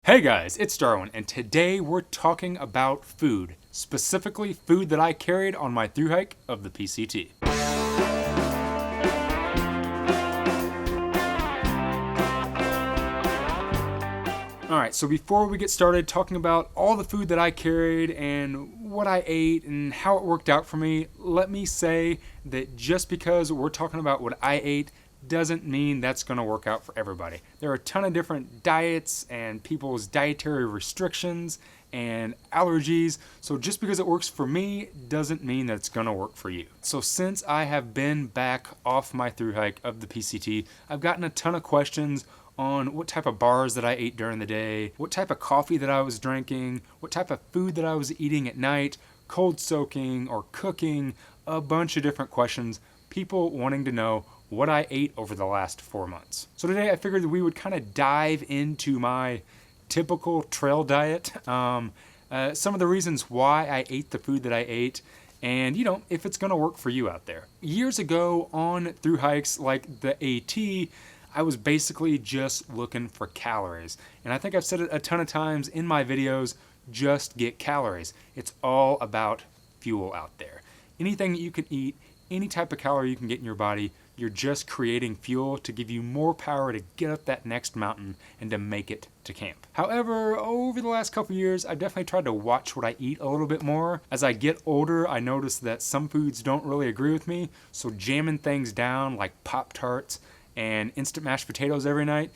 Hey guys, it's Darwin, and today we're talking about food, specifically food that I carried on my thru-hike of the PCT. Alright, so before we get started talking about all the food that I carried and what I ate and how it worked out for me, let me say that just because we're talking about what I ate doesn't mean that's going to work out for everybody. There are a ton of different diets and people's dietary restrictions and allergies, so just because it works for me doesn't mean that it's going to work for you. So since I have been back off my thru-hike of the PCT, I've gotten a ton of questions on what type of bars that I ate during the day, what type of coffee that I was drinking, what type of food that I was eating at night, cold soaking or cooking, a bunch of different questions, people wanting to know what I ate over the last 4 months. So today I figured that we would kind of dive into my typical trail diet, some of the reasons why I ate the food that I ate, and if it's gonna work for you out there. Years ago on thru-hikes like the AT, I was basically just looking for calories. And I think I've said it a ton of times in my videos, just get calories. It's all about fuel out there. Anything that you can eat, any type of calorie you can get in your body, you're just creating fuel to give you more power to get up that next mountain and to make it to camp. However, over the last couple years, I've definitely tried to watch what I eat a little bit more. As I get older, I notice that some foods don't really agree with me, so jamming things down like Pop-Tarts and instant mashed potatoes every night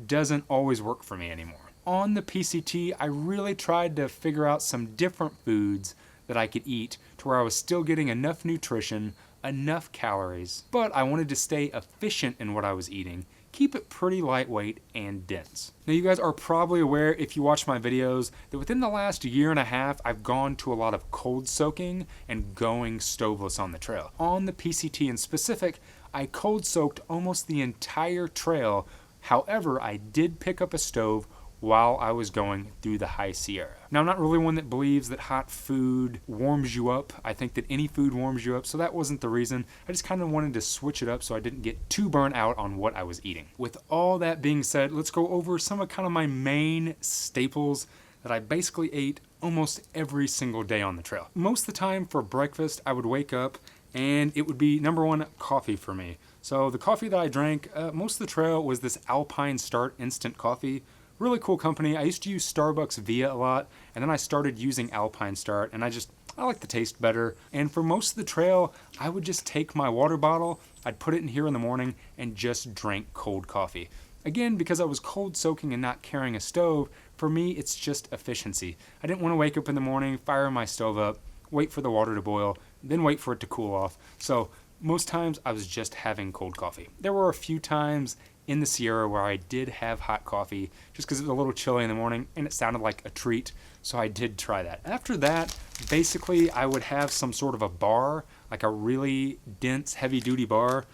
doesn't always work for me anymore. On the PCT, I really tried to figure out some different foods that I could eat to where I was still getting enough nutrition, enough calories, but I wanted to stay efficient in what I was eating, keep it pretty lightweight and dense. Now you guys are probably aware, if you watch my videos, that within the last year and a half I've gone to a lot of cold soaking and going stoveless on the trail. On the PCT in specific, I cold soaked almost the entire trail. However, I did pick up a stove while I was going through the high Sierra. Now, I'm not really one that believes that hot food warms you up. I think that any food warms you up, so that wasn't the reason. I just kind of wanted to switch it up so I didn't get too burnt out on what I was eating. With all that being said, let's go over some of kind of my main staples that I basically ate almost every single day on the trail. Most of the time for breakfast, I would wake up and it would be number one, coffee for me. So the coffee that I drank most of the trail was this Alpine Start instant coffee. Really cool company. I used to use Starbucks Via a lot, and then I started using Alpine Start, and I like the taste better. And for most of the trail, I would just take my water bottle, I'd put it in here in the morning, and just drink cold coffee. Again, because I was cold soaking and not carrying a stove, for me, it's just efficiency. I didn't want to wake up in the morning, fire my stove up, wait for the water to boil, then wait for it to cool off. So most times I was just having cold coffee. There were a few times in the Sierra where I did have hot coffee just because it was a little chilly in the morning and it sounded like a treat, so I did try that. After that, basically I would have some sort of a bar, like a really dense, heavy-duty bar.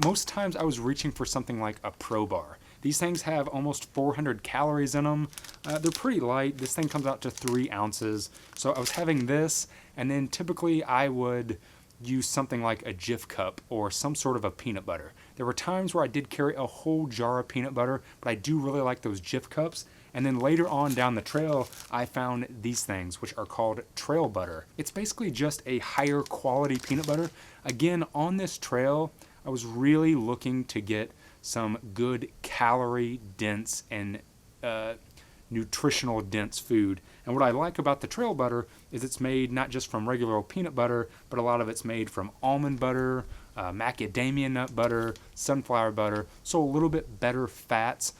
Most times I was reaching for something like a Pro Bar. These things have almost 400 calories in them. They're pretty light. This thing comes out to 3 ounces. So I was having this, and then typically I would use something like a Jif cup or some sort of a peanut butter. There were times where I did carry a whole jar of peanut butter, but I do really like those Jif cups. And then later on down the trail, I found these things, which are called trail butter. It's basically just a higher quality peanut butter. Again, on this trail, I was really looking to get some good calorie dense and nutritional dense food. And what I like about the trail butter is it's made not just from regular old peanut butter, but a lot of it's made from almond butter, macadamia nut butter, sunflower butter, so a little bit better fats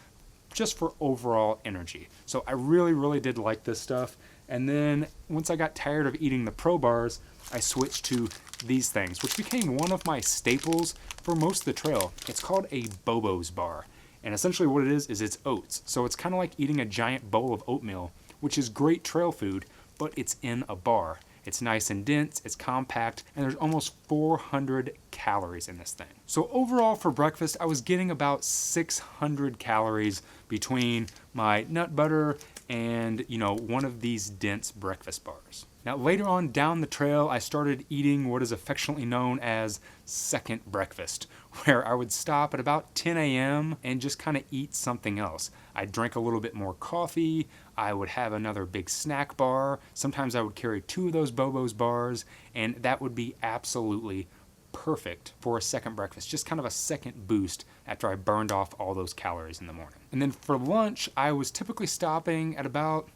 just for overall energy. So I really did like this stuff. And then once I got tired of eating the Pro Bars, I switched to these things, which became one of my staples for most of the trail. It's called a Bobo's bar. And essentially what it is it's oats. So it's kind of like eating a giant bowl of oatmeal, which is great trail food, but it's in a bar. It's nice and dense, it's compact, and there's almost 400 calories in this thing. So overall for breakfast, I was getting about 600 calories between my nut butter and, one of these dense breakfast bars. Now later on down the trail, I started eating what is affectionately known as second breakfast, where I would stop at about 10 a.m. and just kind of eat something else. I'd drink a little bit more coffee, I would have another big snack bar, sometimes I would carry 2 of those Bobo's bars, and that would be absolutely perfect for a second breakfast, just kind of a second boost after I burned off all those calories in the morning. And then for lunch, I was typically stopping at about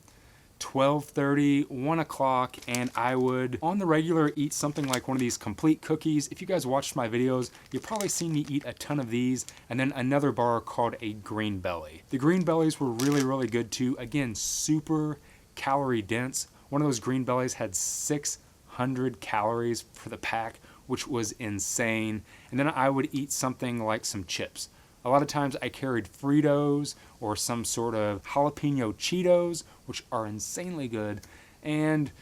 12:30, 1 o'clock, and I would, on the regular, eat something like one of these complete cookies. If you guys watched my videos, you've probably seen me eat a ton of these, and then another bar called a Green Belly. The Green Bellies were really, really good too. Again, super calorie dense. One of those Green Bellies had 600 calories for the pack, which was insane. And then I would eat something like some chips. A lot of times I carried Fritos or some sort of jalapeno Cheetos, which are insanely good. And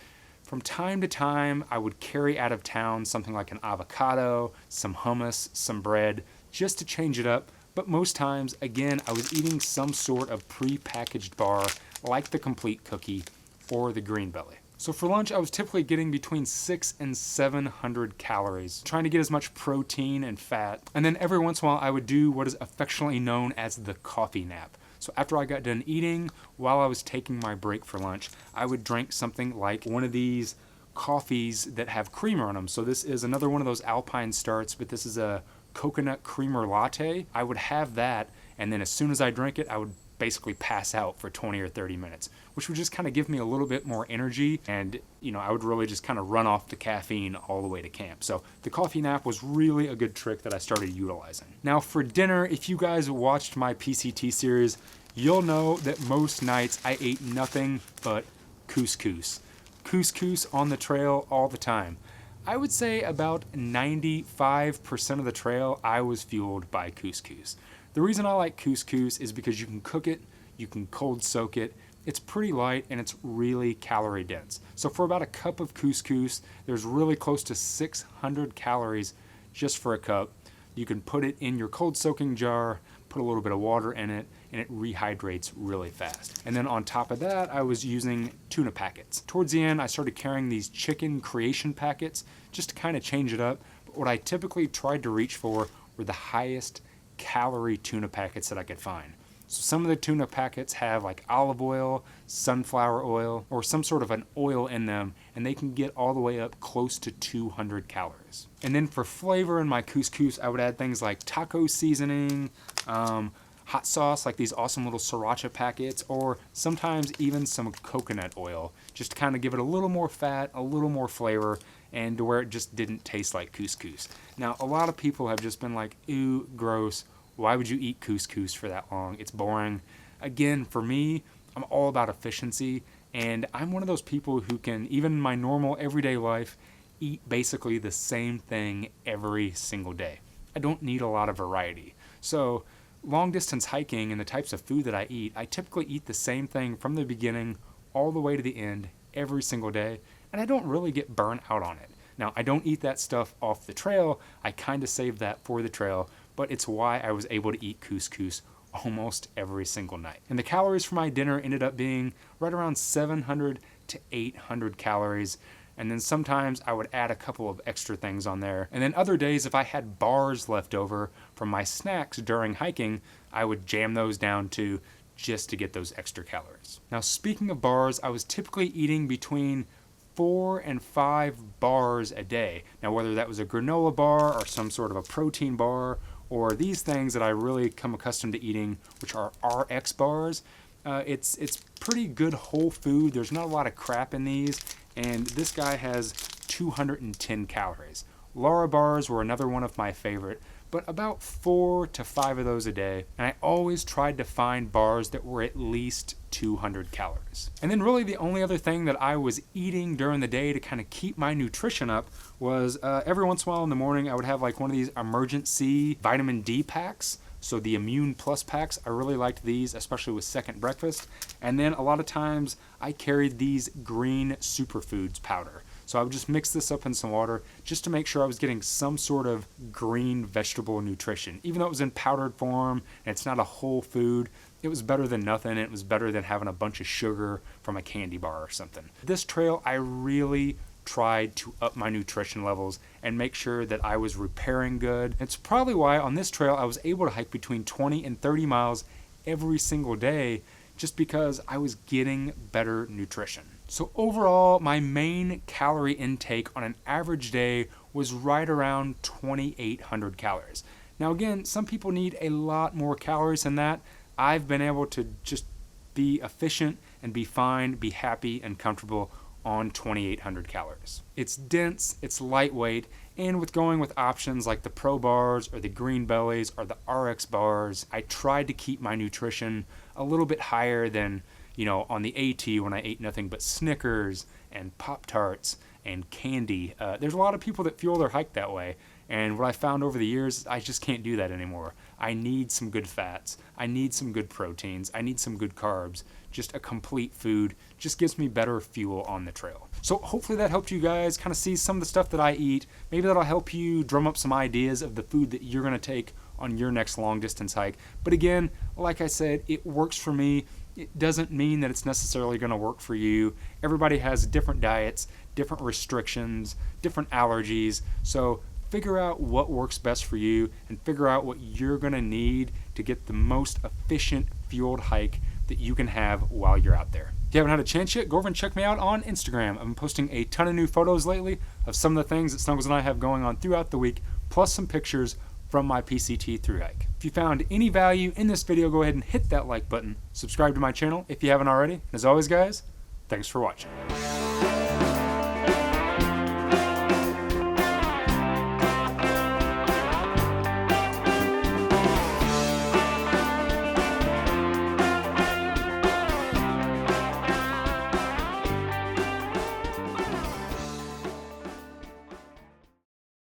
from time to time, I would carry out of town something like an avocado, some hummus, some bread, just to change it up. But most times, again, I was eating some sort of pre-packaged bar like the complete cookie or the Green Belly. So for lunch, I was typically getting between 600 and 700 calories, trying to get as much protein and fat. And then every once in a while, I would do what is affectionately known as the coffee nap. So after I got done eating, while I was taking my break for lunch, I would drink something like one of these coffees that have creamer in them. So this is another one of those Alpine starts, but this is a coconut creamer latte. I would have that, and then as soon as I drink it, I would basically pass out for 20 or 30 minutes, which would just kind of give me a little bit more energy, and I would really just kind of run off the caffeine all the way to camp. So the coffee nap was really a good trick that I started utilizing. Now for dinner, if you guys watched my PCT series, you'll know that most nights I ate nothing but couscous. Couscous on the trail all the time. I would say about 95% of the trail I was fueled by couscous. The reason I like couscous is because you can cook it, you can cold soak it, it's pretty light, and it's really calorie dense. So for about a cup of couscous, there's really close to 600 calories just for a cup. You can put it in your cold soaking jar, put a little bit of water in it, and it rehydrates really fast. And then on top of that, I was using tuna packets. Towards the end, I started carrying these chicken creation packets just to kind of change it up. But what I typically tried to reach for were the highest calorie tuna packets that I could find. So some of the tuna packets have like olive oil, sunflower oil, or some sort of an oil in them, and they can get all the way up close to 200 calories. And then for flavor in my couscous, I would add things like taco seasoning, hot sauce, like these awesome little sriracha packets, or sometimes even some coconut oil, just to kind of give it a little more fat, a little more flavor, and to where it just didn't taste like couscous. Now, a lot of people have just been like, ew, gross, why would you eat couscous for that long? It's boring. Again, for me, I'm all about efficiency, and I'm one of those people who can, even in my normal everyday life, eat basically the same thing every single day. I don't need a lot of variety. So, long distance hiking and the types of food that I eat, I typically eat the same thing from the beginning all the way to the end every single day, and I don't really get burnt out on it. Now, I don't eat that stuff off the trail. I kind of save that for the trail, but it's why I was able to eat couscous almost every single night. And the calories for my dinner ended up being right around 700 to 800 calories. And then sometimes I would add a couple of extra things on there. And then other days, if I had bars left over from my snacks during hiking, I would jam those down too, just to get those extra calories. Now, speaking of bars, I was typically eating between 4 and 5 bars a day. Now, whether that was a granola bar or some sort of a protein bar, or these things that I really come accustomed to eating, which are RX bars, it's pretty good whole food. There's not a lot of crap in these, and this guy has 210 calories. Lara bars were another one of my favorite, but about 4 to 5 of those a day, and I always tried to find bars that were at least 200 calories. And then really the only other thing that I was eating during the day to kind of keep my nutrition up was every once in a while in the morning I would have like one of these Emergen-C vitamin D packs. So the Immune Plus packs, I really liked these, especially with second breakfast. And then a lot of times I carried these green superfoods powder. So I would just mix this up in some water just to make sure I was getting some sort of green vegetable nutrition. Even though it was in powdered form and it's not a whole food, it was better than nothing. It was better than having a bunch of sugar from a candy bar or something. This trail, I really tried to up my nutrition levels and make sure that I was repairing good. It's probably why on this trail I was able to hike between 20 and 30 miles every single day, just because I was getting better nutrition. So overall, my main calorie intake on an average day was right around 2,800 calories. Now again, some people need a lot more calories than that. I've been able to just be efficient and be fine, be happy and comfortable on 2,800 calories. It's dense, it's lightweight, and with going with options like the Pro bars or the Green Bellies or the RX bars, I tried to keep my nutrition a little bit higher than, on the AT when I ate nothing but Snickers and Pop-Tarts and candy. There's a lot of people that fuel their hike that way, and what I found over the years, I just can't do that anymore. I need some good fats, I need some good proteins, I need some good carbs. Just a complete food just gives me better fuel on the trail. So hopefully that helped you guys kind of see some of the stuff that I eat. Maybe that'll help you drum up some ideas of the food that you're going to take on your next long distance hike. But again, like I said, it works for me. It doesn't mean that it's necessarily going to work for you. Everybody has different diets, different restrictions, different allergies. So figure out what works best for you and figure out what you're going to need to get the most efficient fueled hike that you can have while you're out there. If you haven't had a chance yet, go over and check me out on Instagram. I've been posting a ton of new photos lately of some of the things that Snuggles and I have going on throughout the week, plus some pictures from my PCT Thru-Hike. If you found any value in this video, go ahead and hit that like button. Subscribe to my channel if you haven't already. And as always, guys, thanks for watching.